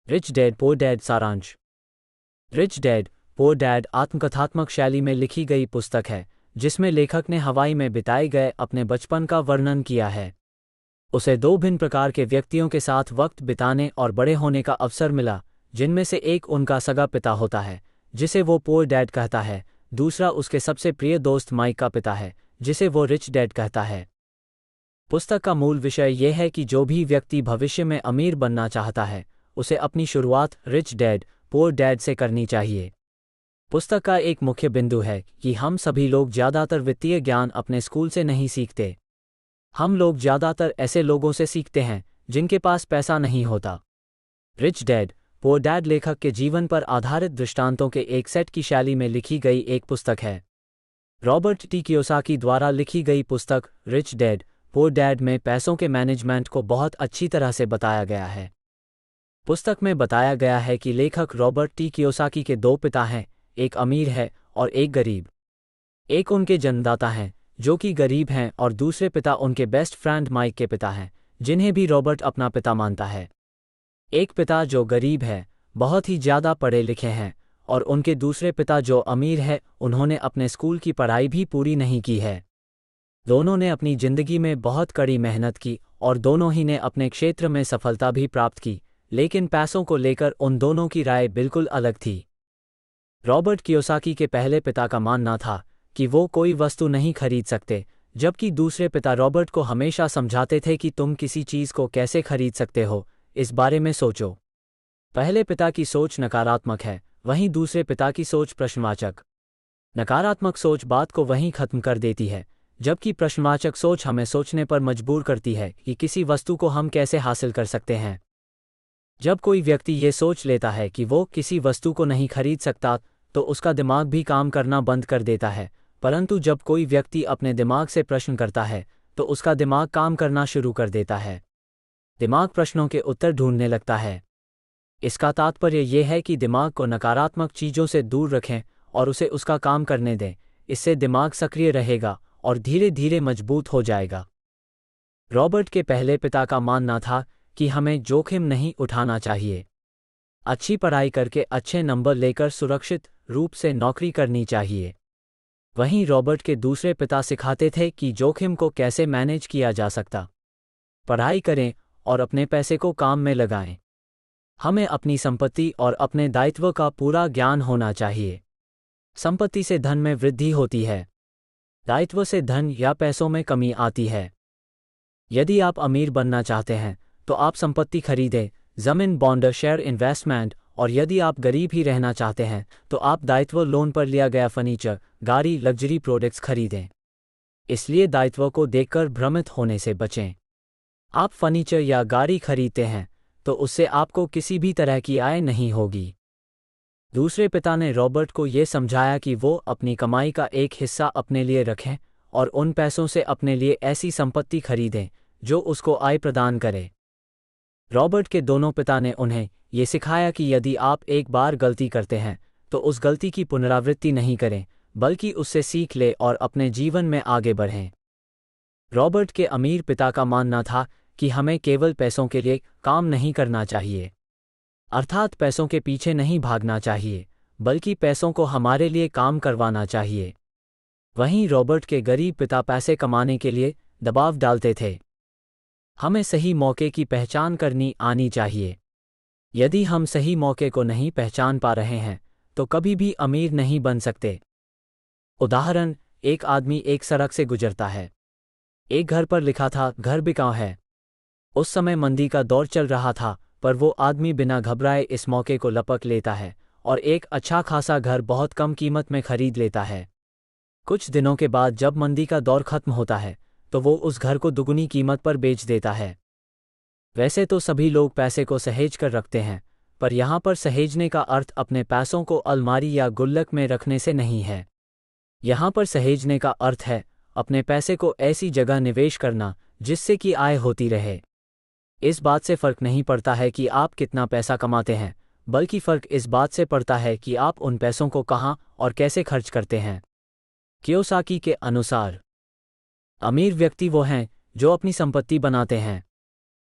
Rich dad poor dad सारांश। Rich dad poor dad आत्मकथात्मक शैली में लिखी गई पुस्तक है जिसमें लेखक ने हवाई में बिताए गए अपने बचपन का वर्णन किया है। उसे दो भिन्न प्रकार के व्यक्तियों के साथ वक्त बिताने और बड़े होने का अवसर मिला, जिनमें से एक उनका सगा पिता होता है जिसे वो पुअर डैड कहता है, दूसरा उसके सबसे प्रिय दोस्त माइक का पिता है जिसे वो रिच डैड कहता है। पुस्तक का मूल विषय यह है कि जो भी व्यक्ति भविष्य में अमीर बनना चाहता है उसे अपनी शुरुआत रिच डैड पुअर डैड से करनी चाहिए। पुस्तक का एक मुख्य बिंदु है कि हम सभी लोग ज़्यादातर वित्तीय ज्ञान अपने स्कूल से नहीं सीखते। हम लोग ज़्यादातर ऐसे लोगों से सीखते हैं जिनके पास पैसा नहीं होता। रिच डैड पुअर डैड लेखक के जीवन पर आधारित दृष्टांतों के एक सेट की शैली में लिखी गई एक पुस्तक है। रॉबर्ट टी कियोसाकी द्वारा लिखी गई पुस्तक रिच डैड पुअर डैड में पैसों के मैनेजमेंट को बहुत अच्छी तरह से बताया गया है। पुस्तक में बताया गया है कि लेखक रॉबर्ट टी कियोसाकी के दो पिता हैं, एक अमीर है और एक गरीब। एक उनके जन्मदाता हैं जो कि गरीब हैं और दूसरे पिता उनके बेस्ट फ्रेंड माइक के पिता हैं जिन्हें भी रॉबर्ट अपना पिता मानता है। एक पिता जो गरीब है बहुत ही ज़्यादा पढ़े लिखे हैं और उनके दूसरे पिता जो अमीर है उन्होंने अपने स्कूल की पढ़ाई भी पूरी नहीं की है। दोनों ने अपनी ज़िंदगी में बहुत कड़ी मेहनत की और दोनों ही ने अपने क्षेत्र में सफलता भी प्राप्त की, लेकिन पैसों को लेकर उन दोनों की राय बिल्कुल अलग थी। रॉबर्ट कियोसाकी के पहले पिता का मानना था कि वो कोई वस्तु नहीं खरीद सकते, जबकि दूसरे पिता रॉबर्ट को हमेशा समझाते थे कि तुम किसी चीज़ को कैसे खरीद सकते हो, इस बारे में सोचो। पहले पिता की सोच नकारात्मक है, वहीं दूसरे पिता की सोच प्रश्नवाचक। नकारात्मक सोच बात को वहीं खत्म कर देती है, जबकि प्रश्नवाचक सोच हमें सोचने पर मजबूर करती है कि किसी वस्तु को हम कैसे हासिल कर सकते हैं। जब कोई व्यक्ति ये सोच लेता है कि वो किसी वस्तु को नहीं खरीद सकता तो उसका दिमाग भी काम करना बंद कर देता है, परंतु जब कोई व्यक्ति अपने दिमाग से प्रश्न करता है तो उसका दिमाग काम करना शुरू कर देता है। दिमाग प्रश्नों के उत्तर ढूंढने लगता है। इसका तात्पर्य यह है कि दिमाग को नकारात्मक चीज़ों से दूर रखें और उसे उसका काम करने दें। इससे दिमाग सक्रिय रहेगा और धीरे धीरे मजबूत हो जाएगा। रॉबर्ट के पहले पिता का मानना था कि हमें जोखिम नहीं उठाना चाहिए। अच्छी पढ़ाई करके अच्छे नंबर लेकर सुरक्षित रूप से नौकरी करनी चाहिए। वहीं रॉबर्ट के दूसरे पिता सिखाते थे कि जोखिम को कैसे मैनेज किया जा सकता। पढ़ाई करें और अपने पैसे को काम में लगाएं। हमें अपनी संपत्ति और अपने दायित्व का पूरा ज्ञान होना चाहिए। संपत्ति से धन में वृद्धि होती है, दायित्व से धन या पैसों में कमी आती है। यदि आप अमीर बनना चाहते हैं तो आप संपत्ति खरीदें, जमीन, बॉन्ड, शेयर, इन्वेस्टमेंट, और यदि आप गरीब ही रहना चाहते हैं तो आप दायित्व लोन पर लिया गया फर्नीचर, गाड़ी, लग्जरी प्रोडक्ट्स खरीदें। इसलिए दायित्व को देखकर भ्रमित होने से बचें। आप फर्नीचर या गाड़ी खरीदते हैं तो उससे आपको किसी भी तरह की आय नहीं होगी। दूसरे पिता ने रॉबर्ट को यह समझाया कि वो अपनी कमाई का एक हिस्सा अपने लिए रखें और उन पैसों से अपने लिए ऐसी संपत्ति खरीदें जो उसको आय प्रदान करे। रॉबर्ट के दोनों पिता ने उन्हें ये सिखाया कि यदि आप एक बार गलती करते हैं तो उस गलती की पुनरावृत्ति नहीं करें, बल्कि उससे सीख ले और अपने जीवन में आगे बढ़ें। रॉबर्ट के अमीर पिता का मानना था कि हमें केवल पैसों के लिए काम नहीं करना चाहिए, अर्थात पैसों के पीछे नहीं भागना चाहिए, बल्कि पैसों को हमारे लिए काम करवाना चाहिए। वहीं रॉबर्ट के गरीब पिता पैसे कमाने के लिए दबाव डालते थे। हमें सही मौके की पहचान करनी आनी चाहिए। यदि हम सही मौके को नहीं पहचान पा रहे हैं तो कभी भी अमीर नहीं बन सकते। उदाहरण, एक आदमी एक सड़क से गुजरता है। एक घर पर लिखा था घर बिकाऊ है। उस समय मंदी का दौर चल रहा था, पर वो आदमी बिना घबराए इस मौके को लपक लेता है और एक अच्छा खासा घर बहुत कम कीमत में खरीद लेता है। कुछ दिनों के बाद जब मंदी का दौर खत्म होता है तो वो उस घर को दुगनी कीमत पर बेच देता है। वैसे तो सभी लोग पैसे को सहेज कर रखते हैं, पर यहाँ पर सहेजने का अर्थ अपने पैसों को अलमारी या गुल्लक में रखने से नहीं है। यहाँ पर सहेजने का अर्थ है अपने पैसे को ऐसी जगह निवेश करना जिससे कि आय होती रहे। इस बात से फर्क नहीं पड़ता है कि आप कितना पैसा कमाते हैं, बल्कि फर्क इस बात से पड़ता है कि आप उन पैसों को कहाँ और कैसे खर्च करते हैं। कियोसाकी के अनुसार अमीर व्यक्ति वो हैं जो अपनी संपत्ति बनाते हैं,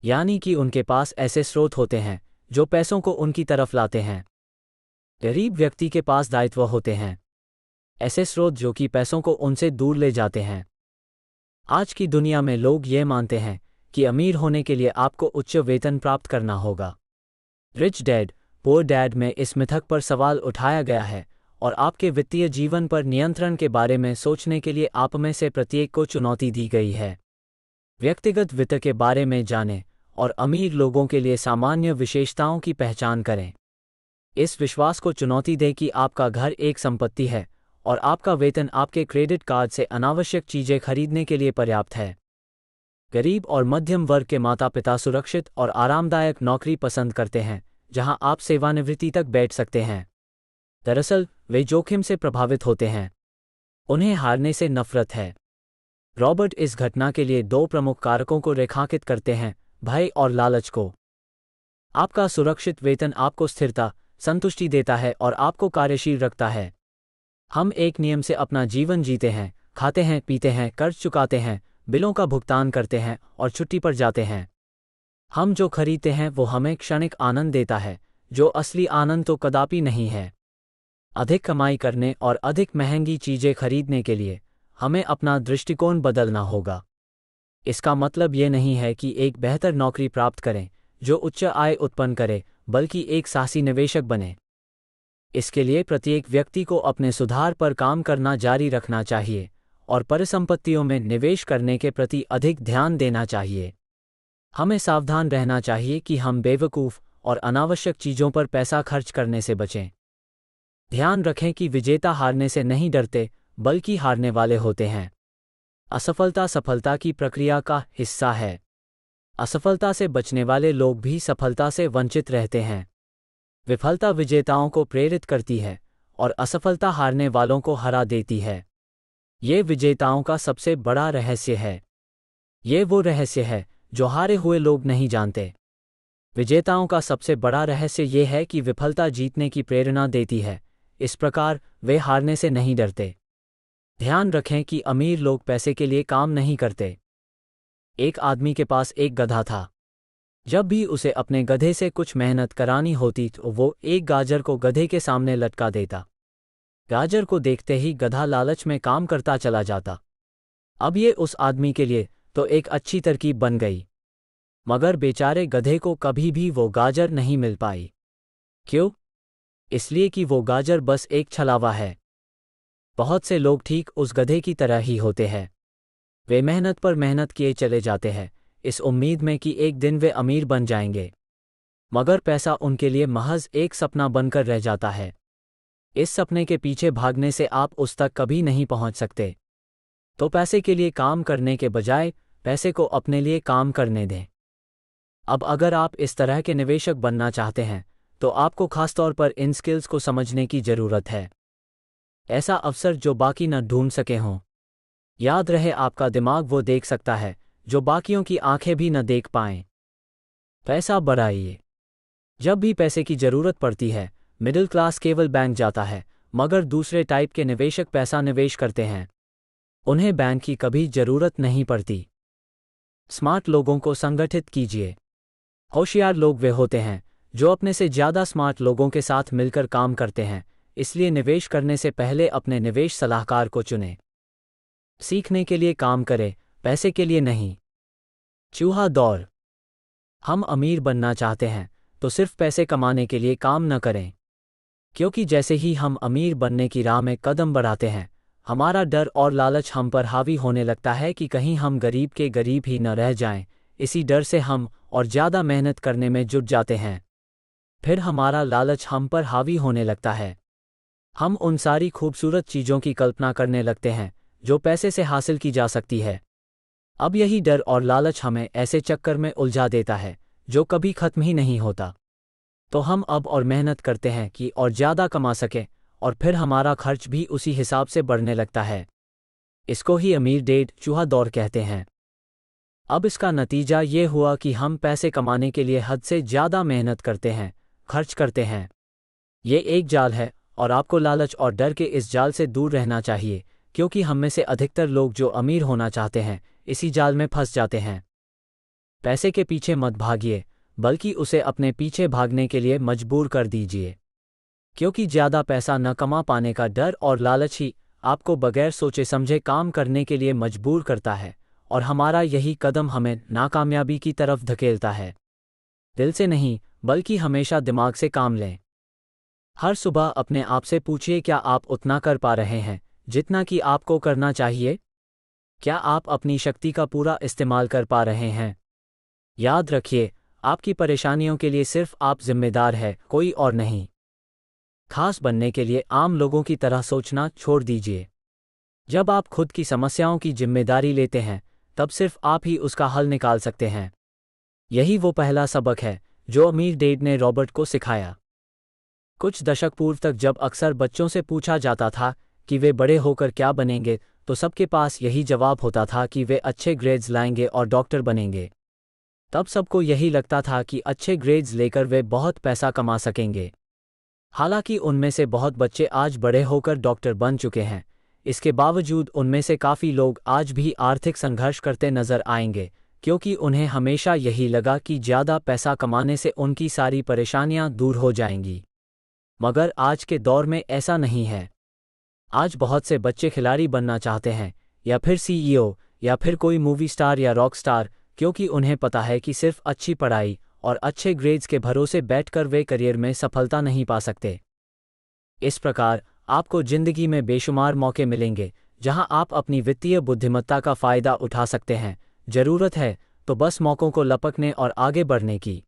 यानी कि उनके पास ऐसे स्रोत होते हैं जो पैसों को उनकी तरफ लाते हैं। गरीब व्यक्ति के पास दायित्व होते हैं, ऐसे स्रोत जो कि पैसों को उनसे दूर ले जाते हैं। आज की दुनिया में लोग ये मानते हैं कि अमीर होने के लिए आपको उच्च वेतन प्राप्त करना होगा। रिच डैड पुअर डैड में इस मिथक पर सवाल उठाया गया है और आपके वित्तीय जीवन पर नियंत्रण के बारे में सोचने के लिए आप में से प्रत्येक को चुनौती दी गई है। व्यक्तिगत वित्त के बारे में जानें और अमीर लोगों के लिए सामान्य विशेषताओं की पहचान करें। इस विश्वास को चुनौती दें कि आपका घर एक संपत्ति है और आपका वेतन आपके क्रेडिट कार्ड से अनावश्यक चीजें खरीदने के लिए पर्याप्त है। गरीब और मध्यम वर्ग के माता पिता सुरक्षित और आरामदायक नौकरी पसंद करते हैं जहां आप सेवानिवृत्ति तक बैठ सकते हैं। दरअसल वे जोखिम से प्रभावित होते हैं, उन्हें हारने से नफरत है। रॉबर्ट इस घटना के लिए 2 प्रमुख कारकों को रेखांकित करते हैं, भय और लालच को। आपका सुरक्षित वेतन आपको स्थिरता, संतुष्टि देता है और आपको कार्यशील रखता है। हम एक नियम से अपना जीवन जीते हैं, खाते हैं, पीते हैं, कर्ज चुकाते हैं, बिलों का भुगतान करते हैं और छुट्टी पर जाते हैं। हम जो खरीदते हैं वो हमें क्षणिक आनंद देता है, जो असली आनंद तो कदापि नहीं है। अधिक कमाई करने और अधिक महंगी चीजें खरीदने के लिए हमें अपना दृष्टिकोण बदलना होगा। इसका मतलब ये नहीं है कि एक बेहतर नौकरी प्राप्त करें जो उच्च आय उत्पन्न करे, बल्कि एक साहसी निवेशक बने। इसके लिए प्रत्येक व्यक्ति को अपने सुधार पर काम करना जारी रखना चाहिए और परिसंपत्तियों में निवेश करने के प्रति अधिक ध्यान देना चाहिए। हमें सावधान रहना चाहिए कि हम बेवकूफ़ और अनावश्यक चीज़ों पर पैसा खर्च करने से बचें। ध्यान रखें कि विजेता हारने से नहीं डरते, बल्कि हारने वाले होते हैं। असफलता सफलता की प्रक्रिया का हिस्सा है। असफलता से बचने वाले लोग भी सफलता से वंचित रहते हैं। विफलता विजेताओं को प्रेरित करती है और असफलता हारने वालों को हरा देती है। ये विजेताओं का सबसे बड़ा रहस्य है। ये वो रहस्य है जो हारे हुए लोग नहीं जानते। विजेताओं का सबसे बड़ा रहस्य ये है कि विफलता जीतने की प्रेरणा देती है, इस प्रकार वे हारने से नहीं डरते। ध्यान रखें कि अमीर लोग पैसे के लिए काम नहीं करते। एक आदमी के पास एक गधा था। जब भी उसे अपने गधे से कुछ मेहनत करानी होती तो वो एक गाजर को गधे के सामने लटका देता। गाजर को देखते ही गधा लालच में काम करता चला जाता। अब ये उस आदमी के लिए तो एक अच्छी तरकीब बन गई, मगर बेचारे गधे को कभी भी वो गाजर नहीं मिल पाई। क्यों? इसलिए कि वो गाजर बस एक छलावा है। बहुत से लोग ठीक उस गधे की तरह ही होते हैं। वे मेहनत पर मेहनत किए चले जाते हैं, इस उम्मीद में कि एक दिन वे अमीर बन जाएंगे, मगर पैसा उनके लिए महज एक सपना बनकर रह जाता है। इस सपने के पीछे भागने से आप उस तक कभी नहीं पहुंच सकते। तो पैसे के लिए काम करने के बजाय पैसे को अपने लिए काम करने दें। अब अगर आप इस तरह के निवेशक बनना चाहते हैं तो आपको खासतौर पर इन स्किल्स को समझने की जरूरत है। ऐसा अवसर जो बाकी न ढूंढ सके हों। याद रहे, आपका दिमाग वो देख सकता है जो बाकियों की आंखें भी न देख पाएं। पैसा बढ़ाइए। जब भी पैसे की जरूरत पड़ती है, मिडिल क्लास केवल बैंक जाता है, मगर दूसरे टाइप के निवेशक पैसा निवेश करते हैं। उन्हें बैंक की कभी जरूरत नहीं पड़ती। स्मार्ट लोगों को संगठित कीजिए। होशियार लोग वे होते हैं जो अपने से ज़्यादा स्मार्ट लोगों के साथ मिलकर काम करते हैं, इसलिए निवेश करने से पहले अपने निवेश सलाहकार को चुनें। सीखने के लिए काम करें, पैसे के लिए नहीं। चूहा दौड़। हम अमीर बनना चाहते हैं तो सिर्फ पैसे कमाने के लिए काम न करें, क्योंकि जैसे ही हम अमीर बनने की राह में कदम बढ़ाते हैं, हमारा डर और लालच हम पर हावी होने लगता है कि कहीं हम गरीब के गरीब ही न रह जाएं। इसी डर से हम और ज़्यादा मेहनत करने में जुट जाते हैं। फिर हमारा लालच हम पर हावी होने लगता है। हम उन सारी खूबसूरत चीज़ों की कल्पना करने लगते हैं जो पैसे से हासिल की जा सकती है। अब यही डर और लालच हमें ऐसे चक्कर में उलझा देता है जो कभी खत्म ही नहीं होता। तो हम अब और मेहनत करते हैं कि और ज़्यादा कमा सकें, और फिर हमारा खर्च भी उसी हिसाब से बढ़ने लगता है। इसको ही अमीर डेड चूहा दौड़ कहते हैं। अब इसका नतीजा ये हुआ कि हम पैसे कमाने के लिए हद से ज़्यादा मेहनत करते हैं, खर्च करते हैं। ये एक जाल है और आपको लालच और डर के इस जाल से दूर रहना चाहिए, क्योंकि हम में से अधिकतर लोग जो अमीर होना चाहते हैं इसी जाल में फंस जाते हैं। पैसे के पीछे मत भागिए, बल्कि उसे अपने पीछे भागने के लिए मजबूर कर दीजिए। क्योंकि ज़्यादा पैसा न कमा पाने का डर और लालच ही आपको बगैर सोचे समझे काम करने के लिए मजबूर करता है, और हमारा यही कदम हमें नाकामयाबी की तरफ धकेलता है। दिल से नहीं, बल्कि हमेशा दिमाग से काम लें। हर सुबह अपने आप से पूछिए, क्या आप उतना कर पा रहे हैं जितना कि आपको करना चाहिए? क्या आप अपनी शक्ति का पूरा इस्तेमाल कर पा रहे हैं? याद रखिए, आपकी परेशानियों के लिए सिर्फ आप जिम्मेदार हैं, कोई और नहीं। खास बनने के लिए आम लोगों की तरह सोचना छोड़ दीजिए। जब आप खुद की समस्याओं की जिम्मेदारी लेते हैं, तब सिर्फ आप ही उसका हल निकाल सकते हैं। यही वो पहला सबक है जो अमीर डैड ने रॉबर्ट को सिखाया। कुछ दशक पूर्व तक जब अक्सर बच्चों से पूछा जाता था कि वे बड़े होकर क्या बनेंगे, तो सबके पास यही जवाब होता था कि वे अच्छे ग्रेड्स लाएंगे और डॉक्टर बनेंगे। तब सबको यही लगता था कि अच्छे ग्रेड्स लेकर वे बहुत पैसा कमा सकेंगे। हालांकि उनमें से बहुत बच्चे आज बड़े होकर डॉक्टर बन चुके हैं। इसके बावजूद उनमें से काफ़ी लोग आज भी आर्थिक संघर्ष करते नजर आएंगे, क्योंकि उन्हें हमेशा यही लगा कि ज़्यादा पैसा कमाने से उनकी सारी परेशानियां दूर हो जाएंगी। मगर आज के दौर में ऐसा नहीं है। आज बहुत से बच्चे खिलाड़ी बनना चाहते हैं, या फिर सीईओ, या फिर कोई मूवी स्टार या रॉक स्टार, क्योंकि उन्हें पता है कि सिर्फ अच्छी पढ़ाई और अच्छे ग्रेड्स के भरोसे बैठकर वे करियर में सफलता नहीं पा सकते। इस प्रकार आपको जिंदगी में बेशुमार मौके मिलेंगे जहां आप अपनी वित्तीय बुद्धिमत्ता का फायदा उठा सकते हैं। जरूरत है तो बस मौकों को लपकने और आगे बढ़ने की।